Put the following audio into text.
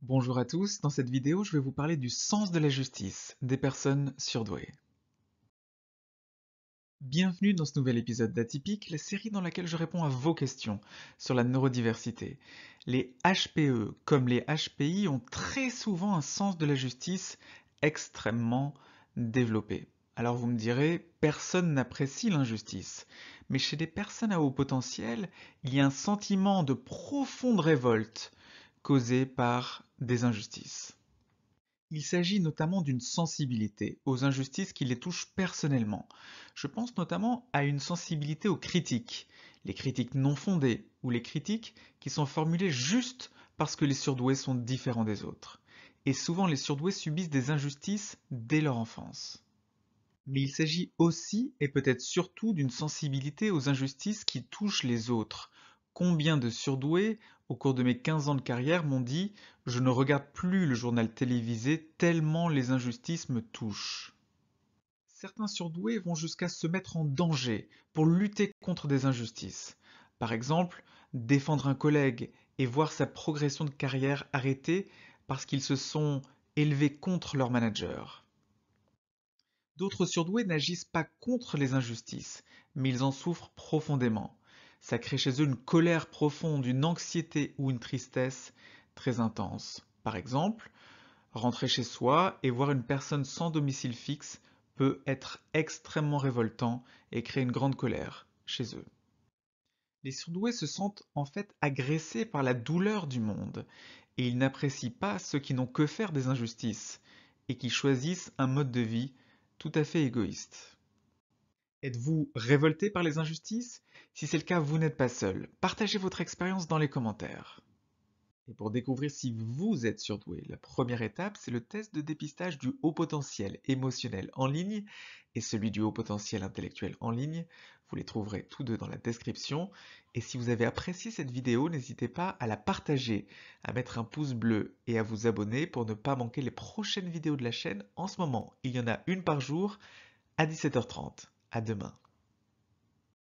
Bonjour à tous, dans cette vidéo je vais vous parler du sens de la justice des personnes surdouées. Bienvenue dans ce nouvel épisode d'Atypique, la série dans laquelle je réponds à vos questions sur la neurodiversité. Les HPE comme les HPI ont très souvent un sens de la justice extrêmement développé. Alors vous me direz, personne n'apprécie l'injustice, mais chez les personnes à haut potentiel, il y a un sentiment de profonde révolte causé par des injustices. Il s'agit notamment d'une sensibilité aux injustices qui les touchent personnellement. Je pense notamment à une sensibilité aux critiques, les critiques non fondées ou les critiques qui sont formulées juste parce que les surdoués sont différents des autres. Et souvent les surdoués subissent des injustices dès leur enfance. Mais il s'agit aussi et peut-être surtout d'une sensibilité aux injustices qui touchent les autres. Combien de surdoués, au cours de mes 15 ans de carrière, m'ont dit «Je ne regarde plus le journal télévisé tellement les injustices me touchent». Certains surdoués vont jusqu'à se mettre en danger pour lutter contre des injustices. Par exemple, défendre un collègue et voir sa progression de carrière arrêtée parce qu'ils se sont élevés contre leur manager. D'autres surdoués n'agissent pas contre les injustices, mais ils en souffrent profondément. Ça crée chez eux une colère profonde, une anxiété ou une tristesse très intense. Par exemple, rentrer chez soi et voir une personne sans domicile fixe peut être extrêmement révoltant et créer une grande colère chez eux. Les surdoués se sentent en fait agressés par la douleur du monde et ils n'apprécient pas ceux qui n'ont que faire des injustices et qui choisissent un mode de vie tout à fait égoïste. Êtes-vous révolté par les injustices? Si c'est le cas, vous n'êtes pas seul. Partagez votre expérience dans les commentaires. Et pour découvrir si vous êtes surdoué, la première étape, c'est le test de dépistage du haut potentiel émotionnel en ligne et celui du haut potentiel intellectuel en ligne. Vous les trouverez tous deux dans la description. Et si vous avez apprécié cette vidéo, n'hésitez pas à la partager, à mettre un pouce bleu et à vous abonner pour ne pas manquer les prochaines vidéos de la chaîne. En ce moment, il y en a une par jour à 17h30. À demain.